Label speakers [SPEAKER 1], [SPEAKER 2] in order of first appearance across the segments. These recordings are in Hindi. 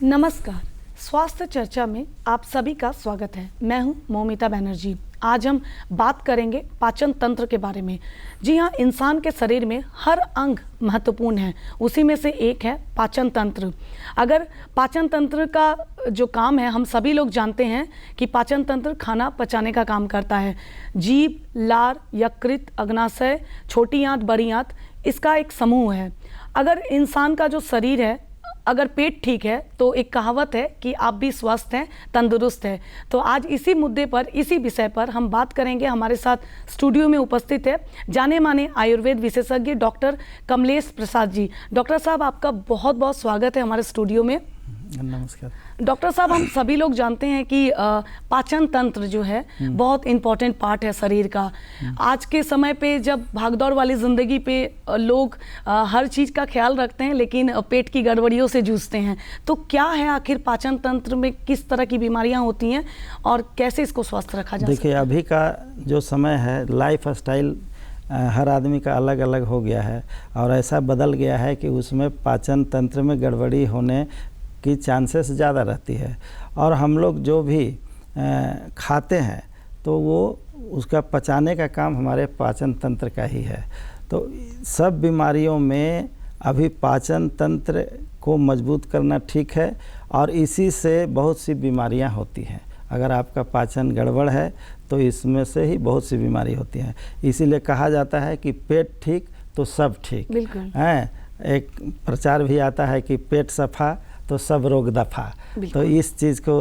[SPEAKER 1] नमस्कार, स्वास्थ्य चर्चा में आप सभी का स्वागत है। मैं हूं मौमिता बनर्जी। आज हम बात करेंगे पाचन तंत्र के बारे में। जी हाँ, इंसान के शरीर में हर अंग महत्वपूर्ण है, उसी में से एक है पाचन तंत्र। अगर पाचन तंत्र का जो काम है, हम सभी लोग जानते हैं कि पाचन तंत्र खाना पचाने का काम करता है। जीभ, लार, यकृत, अग्नाशय, छोटी आंत, बड़ी आंत, इसका एक समूह है। अगर इंसान का जो शरीर है, अगर पेट ठीक है तो एक कहावत है कि आप भी स्वस्थ हैं, तंदुरुस्त हैं। तो आज इसी मुद्दे पर, इसी विषय पर हम बात करेंगे। हमारे साथ स्टूडियो में उपस्थित है जाने माने आयुर्वेद विशेषज्ञ डॉक्टर कमलेश प्रसाद जी। डॉक्टर साहब, आपका बहुत बहुत स्वागत है हमारे स्टूडियो में।
[SPEAKER 2] नमस्कार
[SPEAKER 1] डॉक्टर साहब, हम सभी लोग जानते हैं कि पाचन तंत्र जो है बहुत इम्पॉर्टेंट पार्ट है शरीर का। आज के समय पे जब भागदौड़ वाली ज़िंदगी पे लोग हर चीज़ का ख्याल रखते हैं, लेकिन पेट की गड़बड़ियों से जूझते हैं। तो क्या है आखिर पाचन तंत्र में, किस तरह की बीमारियां होती हैं और कैसे इसको स्वस्थ रखा जा सकता है?
[SPEAKER 2] देखिए, अभी का जो समय है, लाइफ स्टाइल हर आदमी का अलग अलग हो गया है और ऐसा बदल गया है कि उसमें पाचन तंत्र में गड़बड़ी होने की चांसेस ज़्यादा रहती है। और हम लोग जो भी खाते हैं तो वो उसका पचाने का काम हमारे पाचन तंत्र का ही है। तो सब बीमारियों में अभी पाचन तंत्र को मजबूत करना ठीक है और इसी से बहुत सी बीमारियां होती हैं। अगर आपका पाचन गड़बड़ है तो इसमें से ही बहुत सी बीमारी होती हैं। इसीलिए कहा जाता है कि पेट ठीक तो सब ठीक।
[SPEAKER 1] बिल्कुल
[SPEAKER 2] है। एक प्रचार भी आता है कि पेट सफा तो सब रोग दफा। तो इस चीज़ को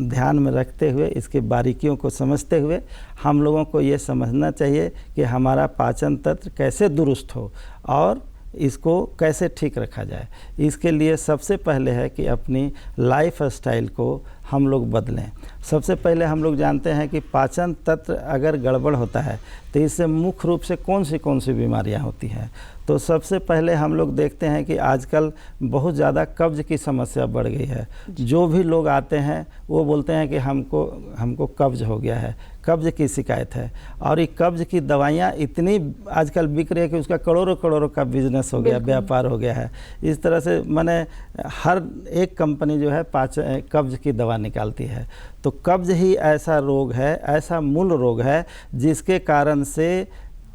[SPEAKER 2] ध्यान में रखते हुए, इसकी बारीकियों को समझते हुए हम लोगों को ये समझना चाहिए कि हमारा पाचन तंत्र कैसे दुरुस्त हो और इसको कैसे ठीक रखा जाए। इसके लिए सबसे पहले है कि अपनी लाइफ स्टाइल को हम लोग बदलें। सबसे पहले हम लोग जानते हैं कि पाचन तंत्र अगर गड़बड़ होता है तो इससे मुख्य रूप से कौन सी बीमारियां होती हैं। तो सबसे पहले हम लोग देखते हैं कि आजकल बहुत ज़्यादा कब्ज़ की समस्या बढ़ गई है। जो भी लोग आते हैं वो बोलते हैं कि हमको कब्ज़ हो गया है, कब्ज़ की शिकायत है। और ये कब्ज़ की दवाइयाँ इतनी आजकल बिक रही है कि उसका करोड़ों करोड़ों का बिजनेस हो गया, व्यापार हो गया है। इस तरह से माने हर एक कंपनी जो है कब्ज़ की दवा निकालती है। तो कब्ज़ ही ऐसा रोग है, ऐसा मूल रोग है जिसके कारण से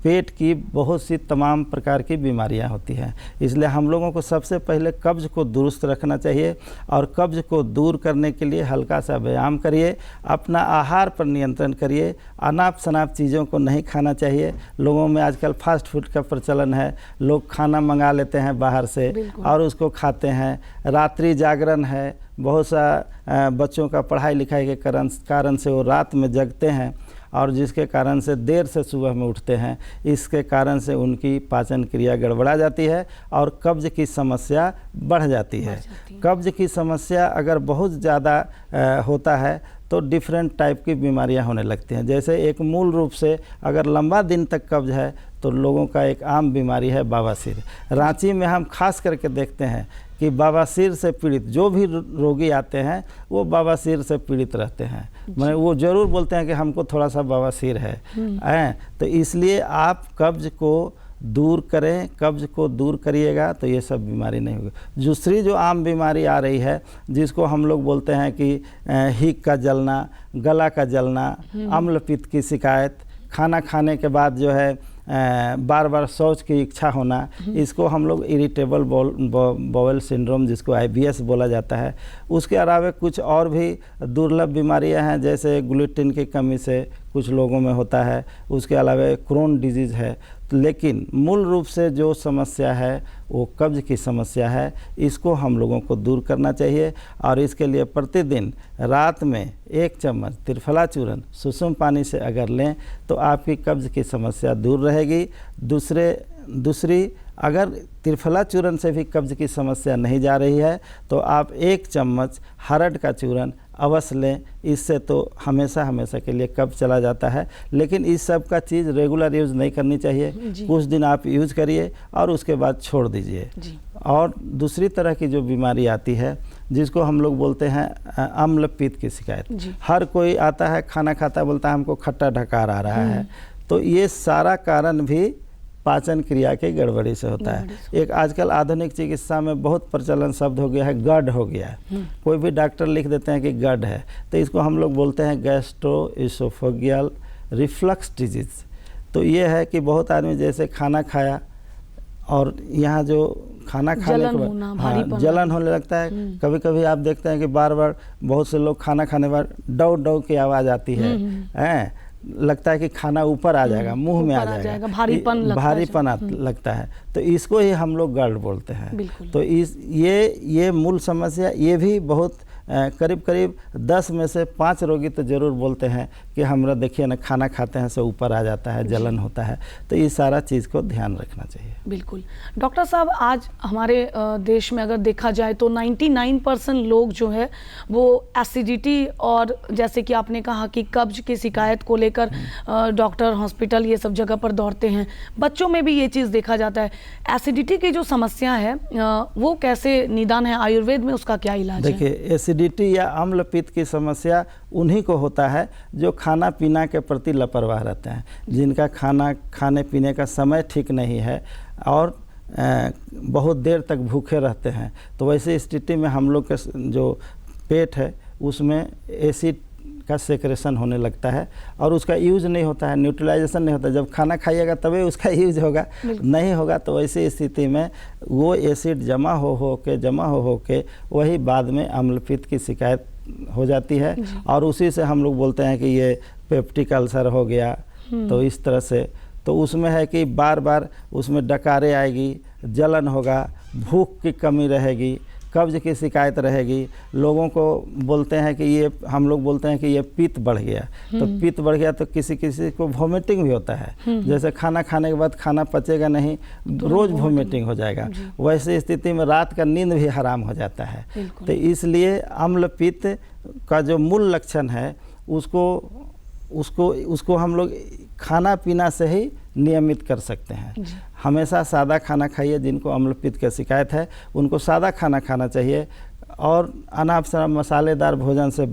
[SPEAKER 2] पेट की बहुत सी तमाम प्रकार की बीमारियां होती हैं। इसलिए हम लोगों को सबसे पहले कब्ज़ को दुरुस्त रखना चाहिए और कब्ज़ को दूर करने के लिए हल्का सा व्यायाम करिए, अपना आहार पर नियंत्रण करिए, अनाप शनाप चीज़ों को नहीं खाना चाहिए। लोगों में आजकल फास्ट फूड का प्रचलन है, लोग खाना मंगा लेते हैं बाहर से और उसको खाते हैं। रात्रि जागरण है, बहुत सा बच्चों का पढ़ाई लिखाई के कारण से वो रात में जगते हैं और जिसके कारण से देर से सुबह में उठते हैं। इसके कारण से उनकी पाचन क्रिया गड़बड़ा जाती है और कब्ज़ की समस्या बढ़ जाती है। कब्ज़ की समस्या अगर बहुत ज़्यादा होता है तो डिफरेंट टाइप की बीमारियां होने लगती हैं। जैसे एक मूल रूप से अगर लंबा दिन तक कब्ज़ है तो लोगों का एक आम बीमारी है बवासीर। रांची में हम खास करके देखते हैं कि बवासीर से पीड़ित जो भी रोगी आते हैं वो बवासीर से पीड़ित रहते हैं। मैंने वो ज़रूर बोलते हैं कि हमको थोड़ा सा बवासीर है। तो इसलिए आप कब्ज़ को दूर करें, कब्ज़ को दूर करिएगा तो ये सब बीमारी नहीं होगी। दूसरी जो आम बीमारी आ रही है जिसको हम लोग बोलते हैं कि हिक का जलना, गला का जलना, अम्ल पित्त की शिकायत, खाना खाने के बाद जो है बार बार शौच की इच्छा होना, इसको हम लोग इरिटेबल बाउल सिंड्रोम, जिसको IBS बोला जाता है। उसके अलावा कुछ और भी दुर्लभ बीमारियां हैं, जैसे ग्लूटेन की कमी से कुछ लोगों में होता है। उसके अलावा क्रोन डिजीज़ है। लेकिन मूल रूप से जो समस्या है वो कब्ज़ की समस्या है। इसको हम लोगों को दूर करना चाहिए और इसके लिए प्रतिदिन रात में 1 चम्मच त्रिफला चूर्ण सुसुम पानी से अगर लें तो आपकी कब्ज़ की समस्या दूर रहेगी। दूसरी अगर त्रिफला चूर्ण से भी कब्ज़ की समस्या नहीं जा रही है तो आप 1 चम्मच हरड़ का चूर्ण अवश्य लें। इससे तो हमेशा के लिए कब्ज़ चला जाता है। लेकिन इस सब का चीज़ रेगुलर यूज़ नहीं करनी चाहिए। कुछ दिन आप यूज़ करिए और उसके बाद छोड़ दीजिए। और दूसरी तरह की जो बीमारी आती है जिसको हम लोग बोलते हैं अम्ल पित्त की शिकायत। हर कोई आता है, खाना खाता, बोलता है हमको खट्टा ढकार आ रहा है। तो ये सारा कारण भी पाचन क्रिया की गड़बड़ी से होता है। एक आजकल आधुनिक चिकित्सा में बहुत प्रचलन शब्द हो गया है, गड हो गया है। कोई भी डॉक्टर लिख देते हैं कि गड है, तो इसको हम लोग बोलते हैं गैस्ट्रोइसोफेगियल रिफ्लक्स डिजीज़। तो ये है कि बहुत आदमी जैसे खाना खाया और यहाँ जो खाना खाने के बाद जलन होने लगता है। कभी कभी आप देखते हैं कि बार बार बहुत से लोग खाना खाने के बाद डौ डौ की आवाज़ आती है, लगता है कि खाना ऊपर आ जाएगा, मुंह में आ जाएगा, भारीपन लगता है। तो इसको ही हम लोग गड बोलते हैं। तो ये मूल समस्या, ये भी बहुत करीब करीब 10 में से 5 रोगी तो ज़रूर बोलते हैं कि हमरा देखिए ना, खाना खाते हैं से ऊपर आ जाता है, जलन होता है। तो इस सारा चीज़ को ध्यान रखना चाहिए।
[SPEAKER 1] बिल्कुल डॉक्टर साहब, आज हमारे देश में अगर देखा जाए तो 99% लोग जो है वो एसिडिटी और जैसे कि आपने कहा कि कब्ज की शिकायत को लेकर डॉक्टर, हॉस्पिटल, ये सब जगह पर दौड़ते हैं। बच्चों में भी ये चीज़ देखा जाता है। एसिडिटी की जो समस्या है वो कैसे निदान है, आयुर्वेद में उसका क्या इलाज है?
[SPEAKER 2] देखिए, एसिडिटी या अम्ल पित्त की समस्या उन्हीं को होता है जो खाना पीना के प्रति लापरवाह रहते हैं, जिनका खाने पीने का समय ठीक नहीं है और बहुत देर तक भूखे रहते हैं। तो वैसे स्थिति में हम लोग का जो पेट है उसमें एसिड का सेक्रेशन होने लगता है और उसका यूज नहीं होता है, न्यूट्रलाइजेशन नहीं होता। जब खाना खाइएगा तभी उसका यूज होगा, नहीं होगा तो वैसी स्थिति में वो एसिड जमा हो के वही बाद में अम्लपित्त की शिकायत हो जाती है और उसी से हम लोग बोलते हैं कि ये पेप्टिक अल्सर हो गया। तो इस तरह से तो उसमें है कि बार बार उसमें डकारे आएगी, जलन होगा, भूख की कमी रहेगी, कब्ज की शिकायत रहेगी। लोगों को बोलते हैं कि ये, हम लोग बोलते हैं कि ये पित्त बढ़ गया। तो पित्त बढ़ गया तो किसी किसी को वोमिटिंग भी होता है। जैसे खाना खाने के बाद खाना पचेगा नहीं, रोज़ वोमिटिंग हो जाएगा। वैसे स्थिति में रात का नींद भी हराम हो जाता है। तो इसलिए अम्ल पित्त का जो मूल लक्षण है उसको हम लोग खाना पीना से ही नियमित कर सकते हैं। हमेशा सादा खाना खाइए। जिनको अम्ल पित्त की शिकायत है उनको सादा खाना खाना चाहिए और अनाप शनाप मसालेदार भोजन से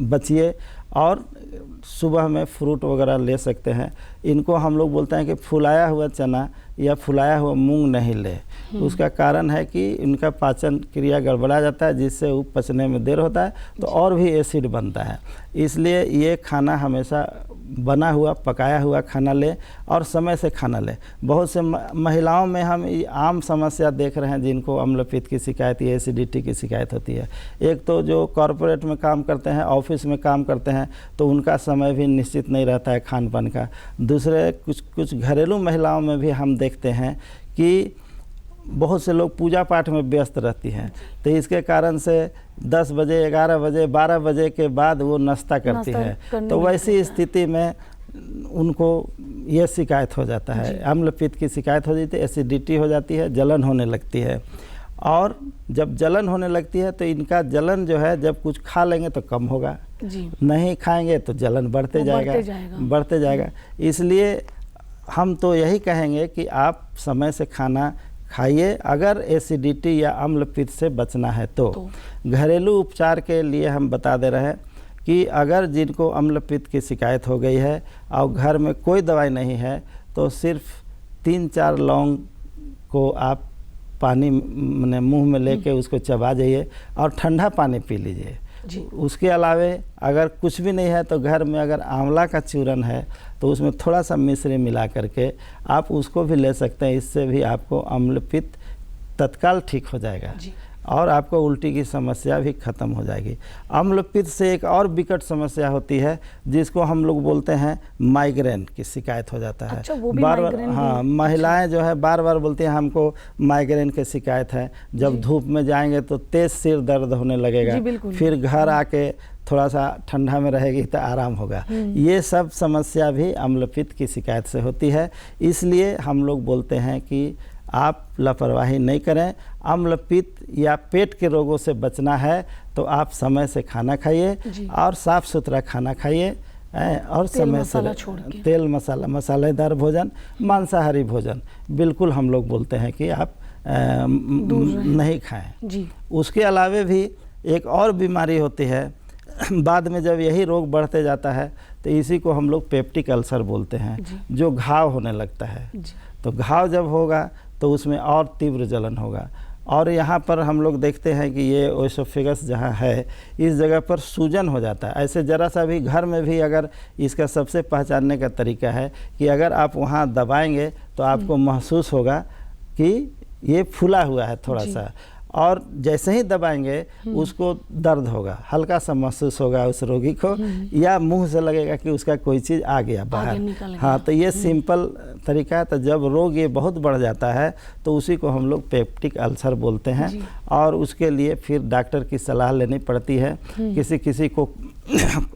[SPEAKER 2] बचिए और सुबह में फ्रूट वगैरह ले सकते हैं। इनको हम लोग बोलते हैं कि फुलाया हुआ चना या फुलाया हुआ मूंग नहीं ले। उसका कारण है कि इनका पाचन क्रिया गड़बड़ा जाता है, जिससे वो पचने में देर होता है तो और भी एसिड बनता है। इसलिए ये खाना हमेशा बना हुआ पकाया हुआ खाना ले और समय से खाना ले। बहुत से महिलाओं में हम आम समस्या देख रहे हैं जिनको अम्लपित्त की शिकायत या एसिडिटी की शिकायत होती है। एक तो जो कॉरपोरेट में काम करते हैं, ऑफिस में काम करते हैं, तो उनका समय भी निश्चित नहीं रहता है खान पान का। दूसरे कुछ घरेलू महिलाओं में भी हम देखते हैं कि बहुत से लोग पूजा पाठ में व्यस्त रहती हैं। तो इसके कारण से 10 बजे, 11 बजे, 12 बजे के बाद वो नाश्ता करती है। तो वैसी स्थिति में उनको ये शिकायत हो जाता है, अम्लपित्त की शिकायत हो जाती है, एसिडिटी हो जाती है, जलन होने लगती है। और जब जलन होने लगती है तो इनका जलन जो है जब कुछ खा लेंगे तो कम होगा, नहीं खाएंगे तो जलन बढ़ते जाएगा। इसलिए हम तो यही कहेंगे कि आप समय से खाना खाइए। अगर एसिडिटी या अम्लपित्त से बचना है तो घरेलू उपचार के लिए हम बता दे रहे हैं कि अगर जिनको अम्लपित्त की शिकायत हो गई है और घर में कोई दवाई नहीं है तो सिर्फ 3-4 लौंग को आप पानी में मुंह में लेके उसको चबा जाइए और ठंडा पानी पी लीजिए। उसके अलावे अगर कुछ भी नहीं है तो घर में अगर आंवला का चूरन है तो उसमें थोड़ा सा मिश्री मिला करके आप उसको भी ले सकते हैं। इससे भी आपको अम्लपित्त तत्काल ठीक हो जाएगा और आपको उल्टी की समस्या भी खत्म हो जाएगी। अम्लपित्त से एक और विकट समस्या होती है जिसको हम लोग बोलते हैं माइग्रेन की शिकायत हो जाता है।
[SPEAKER 1] अच्छा, वो भी
[SPEAKER 2] बार बार, हाँ, महिलाएं जो है बार बार बोलती हैं हमको माइग्रेन की शिकायत है। जब धूप में जाएंगे तो तेज सिर दर्द होने लगेगा, फिर घर आके थोड़ा सा ठंडा में रहेगी तो आराम होगा। ये सब समस्या भी अम्लपित्त की शिकायत से होती है। इसलिए हम लोग बोलते हैं कि आप लापरवाही नहीं करें। अम्लपित्त या पेट के रोगों से बचना है तो आप समय से खाना खाइए और साफ़ सुथरा खाना खाइए और समय से तेल मसालेदार भोजन, मांसाहारी भोजन बिल्कुल हम लोग बोलते हैं कि आप नहीं खाएं। उसके अलावे भी एक और बीमारी होती है, बाद में जब यही रोग बढ़ते जाता है तो इसी को हम लोग पेप्टिक अल्सर बोलते हैं, जो घाव होने लगता है। तो घाव जब होगा तो उसमें और तीव्र जलन होगा। और यहाँ पर हम लोग देखते हैं कि ये ओएसोफेगस जहाँ है, इस जगह पर सूजन हो जाता है। ऐसे ज़रा सा भी घर में भी अगर इसका सबसे पहचानने का तरीका है कि अगर आप वहाँ दबाएंगे तो आपको महसूस होगा कि ये फूला हुआ है थोड़ा सा, और जैसे ही दबाएंगे उसको दर्द होगा, हल्का सा महसूस होगा उस रोगी को, या मुंह से लगेगा कि उसका कोई चीज़ आ गया बाहर। हाँ, तो ये सिंपल तरीका है। तो जब रोग ये बहुत बढ़ जाता है तो उसी को हम लोग पेप्टिक अल्सर बोलते हैं, और उसके लिए फिर डॉक्टर की सलाह लेनी पड़ती है। किसी किसी को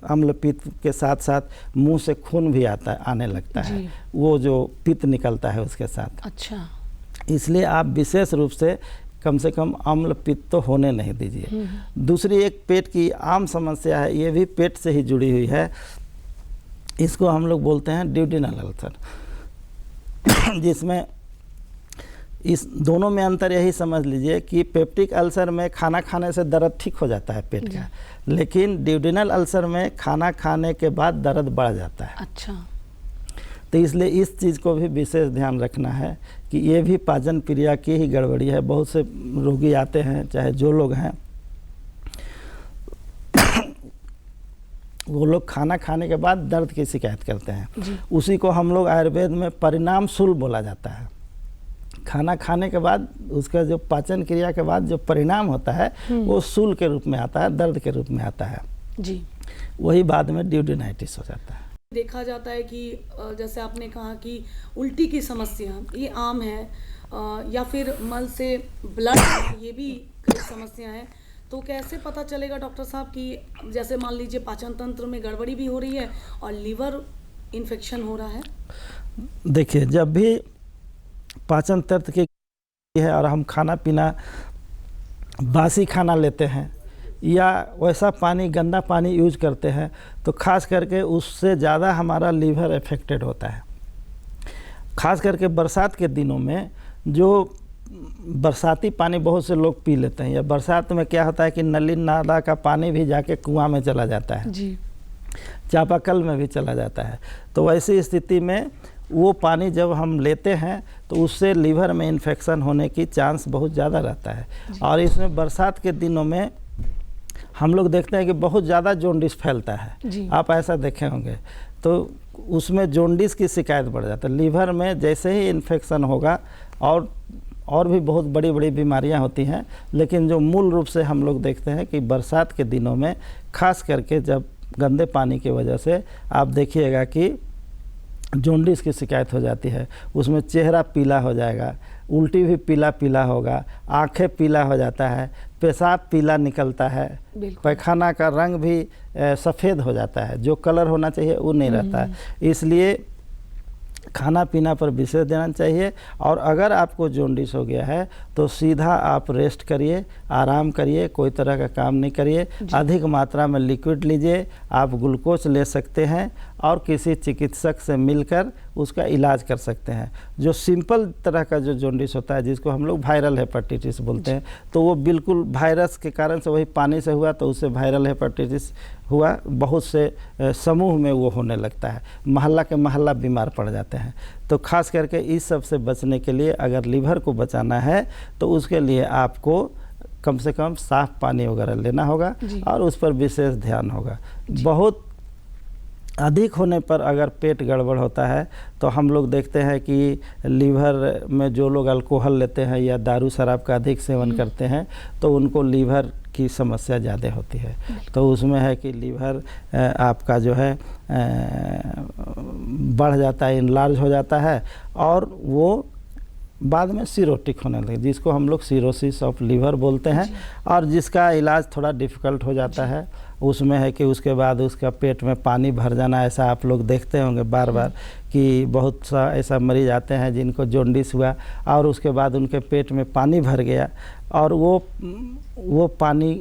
[SPEAKER 2] अम्ल पित्त के साथ साथ मुंह से खून भी आने लगता है, वो जो पित्त निकलता है उसके साथ।
[SPEAKER 1] अच्छा,
[SPEAKER 2] इसलिए आप विशेष रूप से कम अम्ल पित्त तो होने नहीं दीजिए। दूसरी एक पेट की आम समस्या है, ये भी पेट से ही जुड़ी हुई है, इसको हम लोग बोलते हैं ड्यूडेनल अल्सर, जिसमें इस दोनों में अंतर यही समझ लीजिए कि पेप्टिक अल्सर में खाना खाने से दर्द ठीक हो जाता है पेट का, लेकिन ड्यूडेनल अल्सर में खाना खाने के बाद दर्द बढ़ जाता है।
[SPEAKER 1] अच्छा,
[SPEAKER 2] तो इसलिए इस चीज़ को भी विशेष ध्यान रखना है कि ये भी पाचन क्रिया की ही गड़बड़ी है। बहुत से रोगी आते हैं, चाहे जो लोग हैं, वो लोग खाना खाने के बाद दर्द की शिकायत करते हैं। उसी को हम लोग आयुर्वेद में परिणाम शूल बोला जाता है। खाना खाने के बाद उसका जो पाचन क्रिया के बाद जो परिणाम होता है वो शूल के रूप में आता है, दर्द के रूप में आता है
[SPEAKER 1] जी।
[SPEAKER 2] वही बाद में ड्यूडेनाइटिस हो जाता है।
[SPEAKER 1] देखा जाता है कि जैसे आपने कहा कि उल्टी की समस्या ये आम है, या फिर मल से ब्लड, ये भी कई समस्या है। तो कैसे पता चलेगा डॉक्टर साहब कि जैसे मान लीजिए पाचन तंत्र में गड़बड़ी भी हो रही है और लीवर इन्फेक्शन हो रहा है?
[SPEAKER 2] देखिए, जब भी पाचन तंत्र की है और हम खाना पीना बासी खाना लेते हैं या वैसा पानी, गंदा पानी यूज करते हैं, तो खास करके उससे ज़्यादा हमारा लीवर अफेक्टेड होता है। खास करके बरसात के दिनों में जो बरसाती पानी बहुत से लोग पी लेते हैं, या बरसात में क्या होता है कि नली नाला का पानी भी जाके कुआं में चला जाता है जी, चापाकल में भी चला जाता है। तो वैसी स्थिति में वो पानी जब हम लेते हैं तो उससे लीवर में इन्फेक्शन होने की चांस बहुत ज़्यादा रहता है। और इसमें बरसात के दिनों में हम लोग देखते हैं कि बहुत ज़्यादा जॉन्डिस फैलता है, आप ऐसा देखे होंगे। तो उसमें जॉन्डिस की शिकायत बढ़ जाता है। लीवर में जैसे ही इन्फेक्शन होगा, और भी बहुत बड़ी बड़ी बीमारियां होती हैं, लेकिन जो मूल रूप से हम लोग देखते हैं कि बरसात के दिनों में खास करके जब गंदे पानी की वजह से आप देखिएगा कि जॉन्डिस की शिकायत हो जाती है। उसमें चेहरा पीला हो जाएगा, उल्टी भी पीला पीला होगा, आंखें पीला हो जाता है, पेशाब पीला निकलता है, पैखाना का रंग भी सफ़ेद हो जाता है, जो कलर होना चाहिए वो नहीं रहता है। इसलिए खाना पीना पर विशेष देना चाहिए। और अगर आपको जॉन्डिस हो गया है तो सीधा आप रेस्ट करिए, आराम करिए, कोई तरह का काम नहीं करिए, अधिक मात्रा में लिक्विड लीजिए, आप ग्लूकोज ले सकते हैं और किसी चिकित्सक से मिलकर उसका इलाज कर सकते हैं। जो सिंपल तरह का जो जॉन्डिस होता है, जिसको हम लोग वायरल हेपेटाइटिस बोलते हैं, तो वो बिल्कुल वायरस के कारण से, वही पानी से हुआ तो उससे वायरल हेपेटाइटिस हुआ। बहुत से समूह में वो होने लगता है, महल्ला के महल्ला बीमार पड़ जाते हैं। तो खास करके इस सब से बचने के लिए अगर लीवर को बचाना है तो उसके लिए आपको कम से कम साफ पानी वगैरह लेना होगा और उस पर विशेष ध्यान होगा। बहुत अधिक होने पर अगर पेट गड़बड़ होता है तो हम लोग देखते हैं कि लीवर में जो लोग अल्कोहल लेते हैं या दारू शराब का अधिक सेवन करते हैं तो उनको लीवर की समस्या ज़्यादा होती है। तो उसमें है कि लीवर आपका जो है बढ़ जाता है, इनलार्ज हो जाता है और वो बाद में सिरोटिक होने लगे, जिसको हम लोग सिरोसिस ऑफ लीवर बोलते हैं, और जिसका इलाज थोड़ा डिफ़िकल्ट हो जाता है। उसमें है कि उसके बाद उसका पेट में पानी भर जाना, ऐसा आप लोग देखते होंगे बार बार कि बहुत सा ऐसा मरीज आते हैं जिनको जॉन्डिस हुआ और उसके बाद उनके पेट में पानी भर गया और वो पानी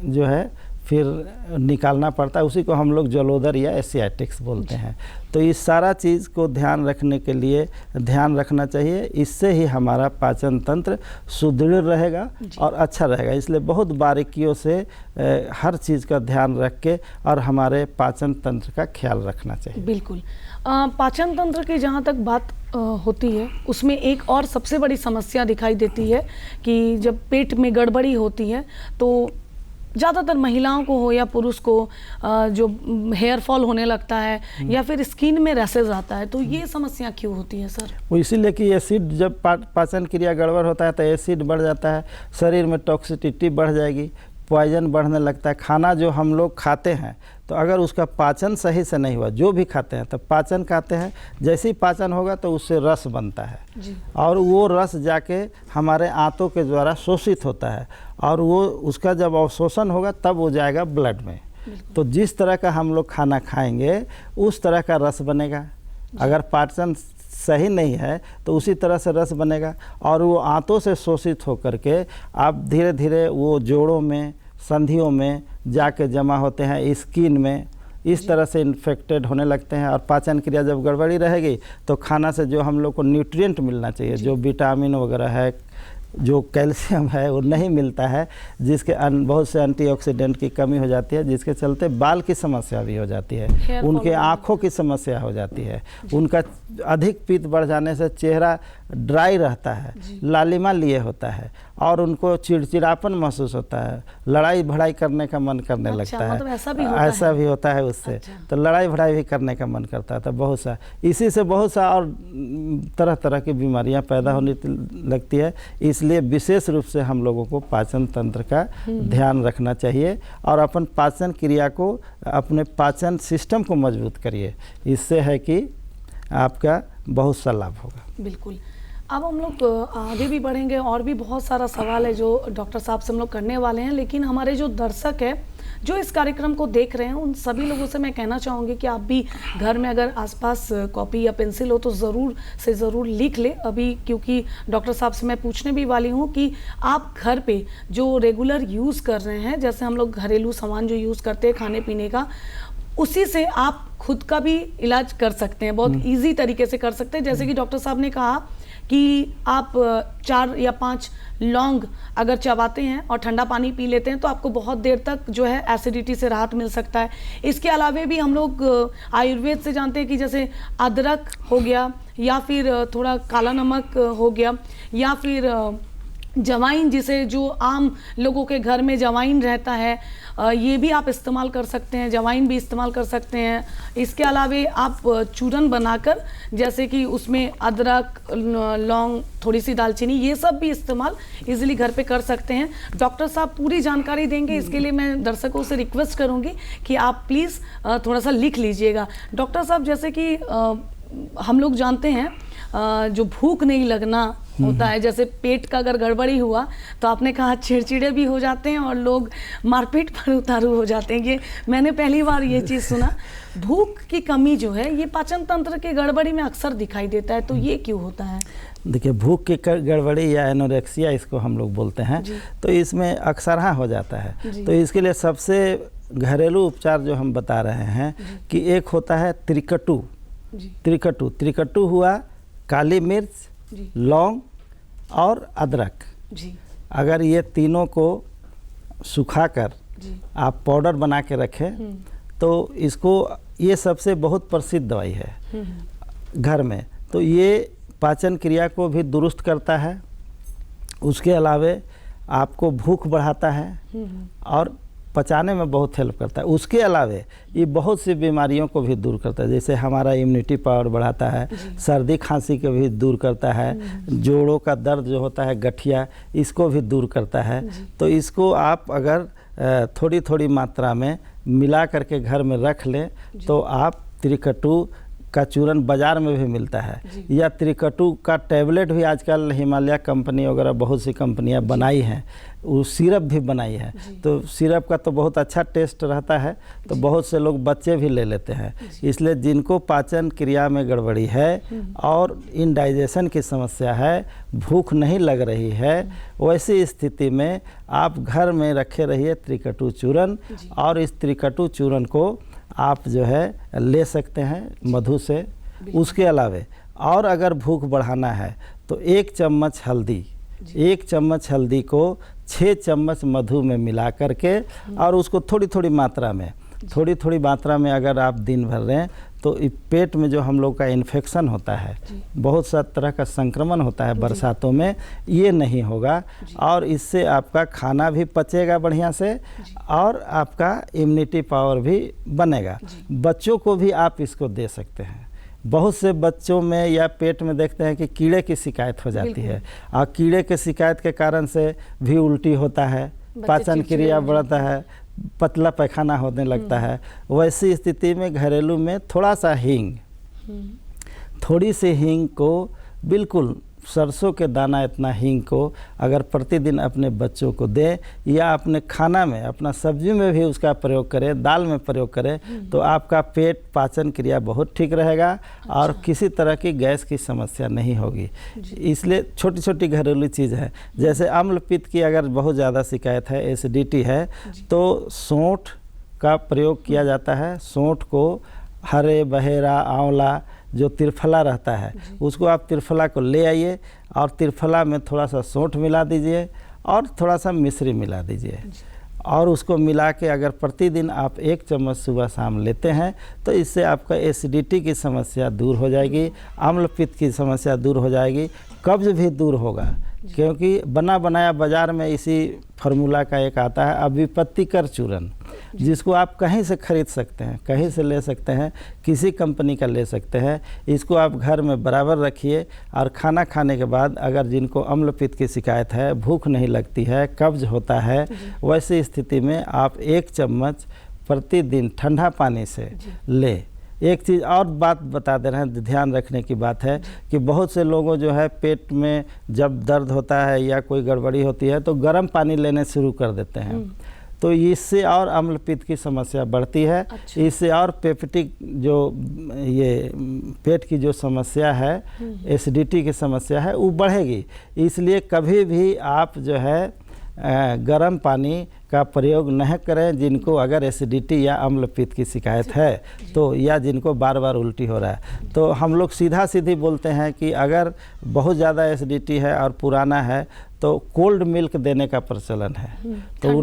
[SPEAKER 2] जो है फिर निकालना पड़ता है, उसी को हम लोग जलोदर या एसियाटिक्स बोलते हैं। तो इस सारा चीज़ को ध्यान रखने के लिए ध्यान रखना चाहिए, इससे ही हमारा पाचन तंत्र सुदृढ़ रहेगा और अच्छा रहेगा। इसलिए बहुत बारीकियों से हर चीज़ का ध्यान रख के और हमारे पाचन तंत्र का ख्याल रखना चाहिए।
[SPEAKER 1] बिल्कुल। पाचन तंत्र की जहाँ तक बात होती है, उसमें एक और सबसे बड़ी समस्या दिखाई देती है कि जब पेट में गड़बड़ी होती है तो ज़्यादातर महिलाओं को हो या पुरुष को जो हेयर फॉल होने लगता है या फिर स्किन में रैसेज आता है, तो ये समस्या क्यों होती है सर?
[SPEAKER 2] वो इसीलिए कि एसिड जब पाचन क्रिया गड़बड़ होता है तो एसिड बढ़ जाता है, शरीर में टॉक्सिसिटी बढ़ जाएगी, पॉइजन बढ़ने लगता है। खाना जो हम लोग खाते हैं तो अगर उसका पाचन सही से नहीं हुआ, जो भी खाते हैं तो पाचन कहते हैं, जैसे ही पाचन होगा तो उससे रस बनता है
[SPEAKER 1] जी।
[SPEAKER 2] और वो रस जाके हमारे आंतों के द्वारा शोषित होता है और वो उसका जब अवशोषण होगा तब वो जाएगा ब्लड में। तो जिस तरह का हम लोग खाना खाएंगे उस तरह का रस बनेगा। अगर पाचन सही नहीं है तो उसी तरह से रस बनेगा और वो आंतों से शोषित होकर के आप धीरे धीरे वो जोड़ों में, संधियों में जाके जमा होते हैं, स्किन में, इस तरह से इन्फेक्टेड होने लगते हैं। और पाचन क्रिया जब गड़बड़ी रहेगी तो खाना से जो हम लोग को न्यूट्रिएंट मिलना चाहिए, जो विटामिन वगैरह है, जो कैल्शियम है, वो नहीं मिलता है, जिसके बहुत से एंटीऑक्सीडेंट की कमी हो जाती है, जिसके चलते बाल की समस्या भी हो जाती है, उनके आँखों की समस्या हो जाती है, उनका अधिक पित्त बढ़ जाने से चेहरा ड्राई रहता है, लालिमा लिए होता है और उनको चिड़चिड़ापन महसूस होता है, लड़ाई भड़ाई करने का मन करने लगता है।
[SPEAKER 1] मतलब
[SPEAKER 2] ऐसा भी होता है उससे। तो लड़ाई भड़ाई भी करने का मन करता है। तो बहुत सा इसी से बहुत सा और तरह तरह की बीमारियां पैदा होने लगती है। इसलिए विशेष रूप से हम लोगों को पाचन तंत्र का ध्यान रखना चाहिए और अपन पाचन क्रिया को, अपने पाचन सिस्टम को मजबूत करिए। इससे है कि आपका बहुत सा लाभ होगा।
[SPEAKER 1] बिल्कुल। अब हम लोग आगे भी बढ़ेंगे और भी बहुत सारा सवाल है जो डॉक्टर साहब से हम लोग करने वाले हैं, लेकिन हमारे जो दर्शक है जो इस कार्यक्रम को देख रहे हैं उन सभी लोगों से मैं कहना चाहूँगी कि आप भी घर में अगर आसपास कॉपी या पेंसिल हो तो ज़रूर से ज़रूर लिख ले अभी, क्योंकि डॉक्टर साहब से मैं पूछने भी वाली हूँ कि आप घर पे जो रेगुलर यूज़ कर रहे हैं, जैसे हम लोग घरेलू सामान जो यूज़ करते हैं खाने पीने का, उसी से आप खुद का भी इलाज कर सकते हैं, बहुत इजी तरीके से कर सकते हैं। जैसे कि डॉक्टर साहब ने कहा कि आप 4 या 5 लौंग अगर चबाते हैं और ठंडा पानी पी लेते हैं तो आपको बहुत देर तक जो है एसिडिटी से राहत मिल सकता है। इसके अलावा भी हम लोग आयुर्वेद से जानते हैं कि जैसे अदरक हो गया या फिर थोड़ा काला नमक हो गया या फिर जवाइन, जिसे जो आम लोगों के घर में जवाइन रहता है, ये भी आप इस्तेमाल कर सकते हैं, जवाइन भी इस्तेमाल कर सकते हैं। इसके अलावा आप चूरन बनाकर, जैसे कि उसमें अदरक, लौंग, थोड़ी सी दालचीनी, ये सब भी इस्तेमाल इजीली घर पे कर सकते हैं। डॉक्टर साहब पूरी जानकारी देंगे, इसके लिए मैं दर्शकों से रिक्वेस्ट करूँगी कि आप प्लीज़ थोड़ा सा लिख लीजिएगा। डॉक्टर साहब, जैसे कि हम लोग जानते हैं जो भूख नहीं लगना होता है, जैसे पेट का अगर गड़बड़ी हुआ तो आपने कहा चिड़चिड़े भी हो जाते हैं और लोग मारपीट पर उतारू हो जाते हैं। ये मैंने पहली बार ये चीज़ सुना। भूख की कमी जो है ये पाचन तंत्र की गड़बड़ी में अक्सर दिखाई देता है, तो ये क्यों होता है?
[SPEAKER 2] देखिए, भूख की गड़बड़ी या एनोरेक्सिया इसको हम लोग बोलते हैं, तो इसमें अक्सरहा हो जाता है। तो इसके लिए सबसे घरेलू उपचार जो हम बता रहे हैं कि एक होता है त्रिकटु। त्रिकटु हुआ काली मिर्च, लौंग और अदरक। अगर ये तीनों को सुखाकर आप पाउडर बना के रखें तो इसको, ये सबसे बहुत प्रसिद्ध दवाई है घर में। तो ये पाचन क्रिया को भी दुरुस्त करता है, उसके अलावे आपको भूख बढ़ाता है और पचाने में बहुत हेल्प करता है। उसके अलावे ये बहुत सी बीमारियों को भी दूर करता है, जैसे हमारा इम्यूनिटी पावर बढ़ाता है, सर्दी खांसी को भी दूर करता है, जोड़ों का दर्द जो होता है, गठिया, इसको भी दूर करता है। तो इसको आप अगर थोड़ी थोड़ी मात्रा में मिला करके घर में रख लें तो आप त्रिकटु का चूरन बाज़ार में भी मिलता है, या त्रिकटु का टैबलेट भी आजकल हिमालय कंपनी वगैरह बहुत सी कंपनियां बनाई हैं, वो सिरप भी बनाई है। तो सिरप का तो बहुत अच्छा टेस्ट रहता है, तो बहुत से लोग बच्चे भी ले लेते हैं। इसलिए जिनको पाचन क्रिया में गड़बड़ी है और इनडाइजेशन की समस्या है, भूख नहीं लग रही है, वैसी स्थिति में आप घर में रखे रहिए त्रिकटु चूरन, और इस त्रिकटु चूरन को आप जो है ले सकते हैं मधु से। उसके अलावे और अगर भूख बढ़ाना है तो 1 चम्मच हल्दी, 1 चम्मच हल्दी को 6 चम्मच मधु में मिला करके, और उसको थोड़ी थोड़ी मात्रा में अगर आप दिन भर लें तो पेट में जो हम लोग का इन्फेक्शन होता है, बहुत सा तरह का संक्रमण होता है बरसातों में, ये नहीं होगा, और इससे आपका खाना भी पचेगा बढ़िया से और आपका इम्यूनिटी पावर भी बनेगा। बच्चों को भी आप इसको दे सकते हैं। बहुत से बच्चों में या पेट में देखते हैं कि कीड़े की शिकायत हो जाती है, और कीड़े के शिकायत के कारण से भी उल्टी होता है, पाचन क्रिया बढ़ता है, पतला पैखाना होने लगता है। वैसी स्थिति में घरेलू में थोड़ा सा हींग, थोड़ी सी हींग को, बिल्कुल सरसों के दाना इतना हींग को अगर प्रतिदिन अपने बच्चों को दें, या अपने खाना में, अपना सब्जी में भी उसका प्रयोग करें, दाल में प्रयोग करें, तो आपका पेट पाचन क्रिया बहुत ठीक रहेगा और किसी तरह की गैस की समस्या नहीं होगी। इसलिए छोटी छोटी घरेलू चीज़ है, जैसे अम्ल पित्त की अगर बहुत ज़्यादा शिकायत है, एसिडिटी है, तो सौंठ का प्रयोग किया जाता है। सौंठ को हरे, बहेरा, आंवला जो त्रिफला रहता है, उसको आप त्रिफला को ले आइए और त्रिफला में थोड़ा सा सौंठ मिला दीजिए और थोड़ा सा मिश्री मिला दीजिए, और उसको मिला के अगर प्रतिदिन आप 1 चम्मच सुबह शाम लेते हैं तो इससे आपका एसिडिटी की समस्या दूर हो जाएगी, अम्ल पित्त की समस्या दूर हो जाएगी, कब्ज भी दूर होगा। क्योंकि बना बनाया बाज़ार में इसी फार्मूला का एक आता है अविपत्तिकर चूरन, जिसको आप कहीं से खरीद सकते हैं, कहीं से ले सकते हैं, किसी कंपनी का ले सकते हैं। इसको आप घर में बराबर रखिए, और खाना खाने के बाद अगर जिनको अम्ल पित्त की शिकायत है, भूख नहीं लगती है, कब्ज होता है, वैसी स्थिति में आप 1 चम्मच प्रतिदिन ठंडा पानी से ले। एक चीज़ और बात बता दे रहे हैं, ध्यान रखने की बात है कि बहुत से लोगों जो है पेट में जब दर्द होता है या कोई गड़बड़ी होती है तो गर्म पानी लेने शुरू कर देते हैं, तो इससे और अम्ल पित्त की समस्या बढ़ती है। इससे और पेप्टिक जो ये पेट की जो समस्या है, एसिडिटी की समस्या है, वो बढ़ेगी। इसलिए कभी भी आप जो है गर्म पानी का प्रयोग नहीं करें जिनको अगर एसिडिटी या अम्ल पित्त की शिकायत है तो, या जिनको बार बार उल्टी हो रहा है। तो हम लोग सीधा सीधी बोलते हैं कि अगर बहुत ज़्यादा एसिडिटी है और पुराना है तो कोल्ड मिल्क देने का प्रचलन है। तो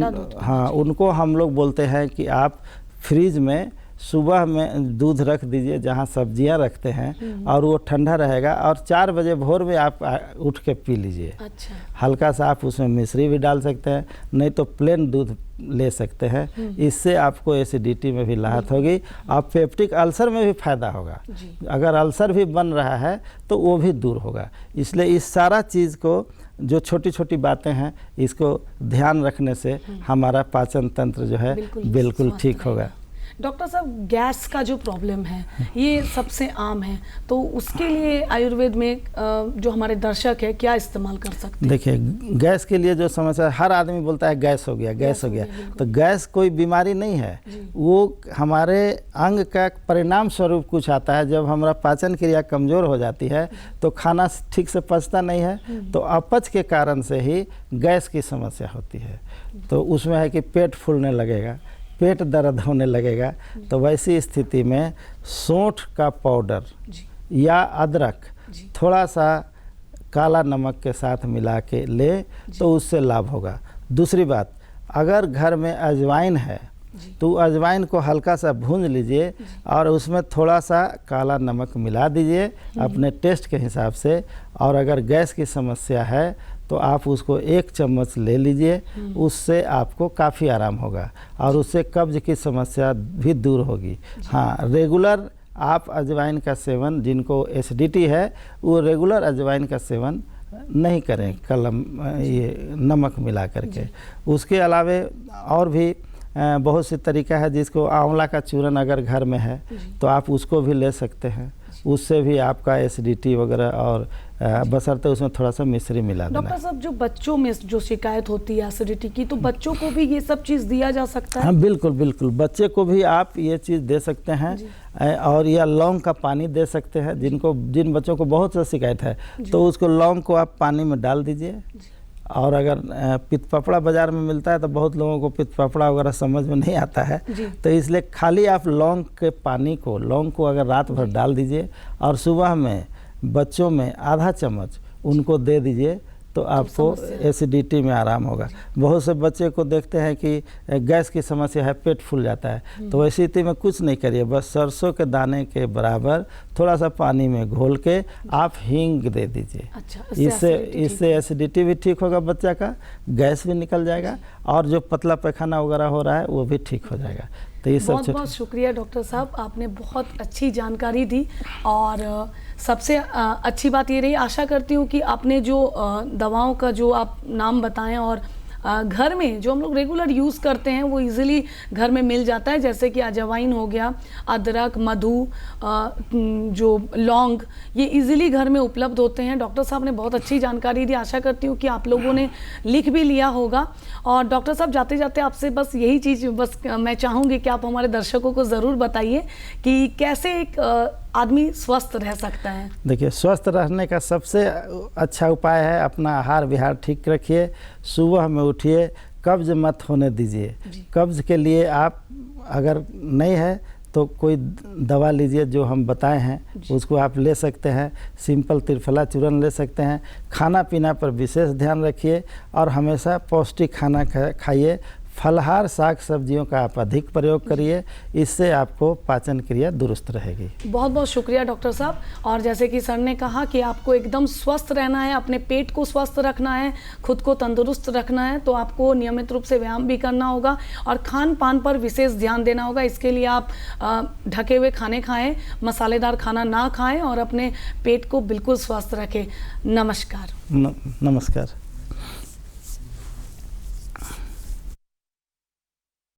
[SPEAKER 2] उनको हम लोग बोलते हैं कि आप फ्रिज में सुबह में दूध रख दीजिए जहाँ सब्जियां रखते हैं, और वो ठंडा रहेगा, और 4 बजे भोर में आप उठ के पी लीजिए। हल्का सा आप उसमें मिश्री भी डाल सकते हैं, नहीं तो प्लेन दूध ले सकते हैं। इससे आपको एसिडिटी में भी राहत होगी और पेप्टिक अल्सर में भी फायदा होगा। अगर अल्सर भी बन रहा है तो वो भी दूर होगा। इसलिए इस सारा चीज़ को, जो छोटी छोटी बातें हैं, इसको ध्यान रखने से हमारा पाचन तंत्र जो है बिल्कुल ठीक होगा।
[SPEAKER 1] डॉक्टर साहब, गैस का जो प्रॉब्लम है ये सबसे आम है, तो उसके लिए आयुर्वेद में जो हमारे दर्शक है क्या इस्तेमाल कर सकते हैं?
[SPEAKER 2] देखिए, गैस के लिए जो समस्या, हर आदमी बोलता है गैस हो गया, गैस हो गया, तो गैस कोई बीमारी नहीं है, वो हमारे अंग का परिणाम स्वरूप कुछ आता है। जब हमारा पाचन क्रिया कमज़ोर हो जाती है तो खाना ठीक से पचता नहीं है, तो अपच के कारण से ही गैस की समस्या होती है। तो उसमें है कि पेट फूलने लगेगा, पेट दर्द होने लगेगा। तो वैसी स्थिति में सौंठ का पाउडर या अदरक थोड़ा सा काला नमक के साथ मिला के ले तो उससे लाभ होगा। दूसरी बात, अगर घर में अजवाइन है तो अजवाइन को हल्का सा भून लीजिए और उसमें थोड़ा सा काला नमक मिला दीजिए अपने टेस्ट के हिसाब से, और अगर गैस की समस्या है तो आप उसको 1 चम्मच ले लीजिए, उससे आपको काफ़ी आराम होगा और उससे कब्ज की समस्या भी दूर होगी। हाँ, रेगुलर आप अजवाइन का सेवन, जिनको एसिडिटी है वो रेगुलर अजवाइन का सेवन नहीं करें ये नमक मिला करके। उसके अलावे और भी बहुत सी तरीका है, जिसको आंवला का चूरन अगर घर में है तो आप उसको भी ले सकते हैं। उससे भी आपका एसिडिटी वगैरह और बशर्ते उसमें थोड़ा सा मिश्री मिला देना।
[SPEAKER 1] डॉक्टर साहब, जो बच्चों में जो शिकायत होती है एसिडिटी की, तो बच्चों को भी ये सब चीज़ दिया जा सकता है?
[SPEAKER 2] हाँ बिल्कुल बिल्कुल, बच्चे को भी आप ये चीज़ दे सकते हैं और या लौंग का पानी दे सकते हैं। जिन बच्चों को बहुत सा शिकायत है तो उसको लौंग को आप पानी में डाल दीजिए। और अगर पित्त पपड़ा बाज़ार में मिलता है तो बहुत लोगों को पित्त पपड़ा वगैरह समझ में नहीं आता है, तो इसलिए खाली आप लौंग के पानी को, लौंग को अगर रात भर डाल दीजिए और सुबह में बच्चों में आधा चम्मच उनको दे दीजिए तो आपको एसिडिटी में आराम होगा। बहुत से बच्चे को देखते हैं कि गैस की समस्या है, पेट फूल जाता है, तो ऐसी स्थिति में कुछ नहीं करिए, बस सरसों के दाने के बराबर थोड़ा सा पानी में घोल के आप हींग दे दीजिए। इससे एसिडिटी भी ठीक होगा, बच्चा का गैस भी निकल जाएगा और जो पतला पैखाना वगैरह हो रहा है वो भी ठीक हो जाएगा। तो ये सब
[SPEAKER 1] बहुत शुक्रिया डॉक्टर साहब, आपने बहुत अच्छी जानकारी दी। और सबसे अच्छी बात ये रही, आशा करती हूँ कि आपने जो दवाओं का जो आप नाम बताएं और घर में जो हम लोग रेगुलर यूज़ करते हैं वो इजीली घर में मिल जाता है, जैसे कि अजवाइन हो गया, अदरक, मधु, जो लौंग, ये इजीली घर में उपलब्ध होते हैं। डॉक्टर साहब ने बहुत अच्छी जानकारी दी, आशा करती हूँ कि आप लोगों ने लिख भी लिया होगा। और डॉक्टर साहब, जाते जाते आपसे बस यही चीज़ मैं चाहूँगी कि आप हमारे दर्शकों को ज़रूर बताइए कि कैसे एक आदमी स्वस्थ रह सकता है।
[SPEAKER 2] देखिए, स्वस्थ रहने का सबसे अच्छा उपाय है अपना आहार विहार ठीक रखिए, सुबह में उठिए, कब्ज मत होने दीजिए। कब्ज के लिए आप अगर नहीं है तो कोई दवा लीजिए जो हम बताए हैं, उसको आप ले सकते हैं। सिंपल त्रिफला चूर्ण ले सकते हैं। खाना पीना पर विशेष ध्यान रखिए और हमेशा पौष्टिक खाना खाइए। फलहार साग सब्जियों का आप अधिक प्रयोग करिए, इससे आपको पाचन क्रिया दुरुस्त रहेगी।
[SPEAKER 1] बहुत बहुत शुक्रिया डॉक्टर साहब। और जैसे कि सर ने कहा कि आपको एकदम स्वस्थ रहना है, अपने पेट को स्वस्थ रखना है, खुद को तंदुरुस्त रखना है, तो आपको नियमित रूप से व्यायाम भी करना होगा और खान पान पर विशेष ध्यान देना होगा। इसके लिए आप ढके हुए खाने खाएं, मसालेदार खाना ना खाएं और अपने पेट को बिल्कुल स्वस्थ रखें। नमस्कार।
[SPEAKER 2] नमस्कार।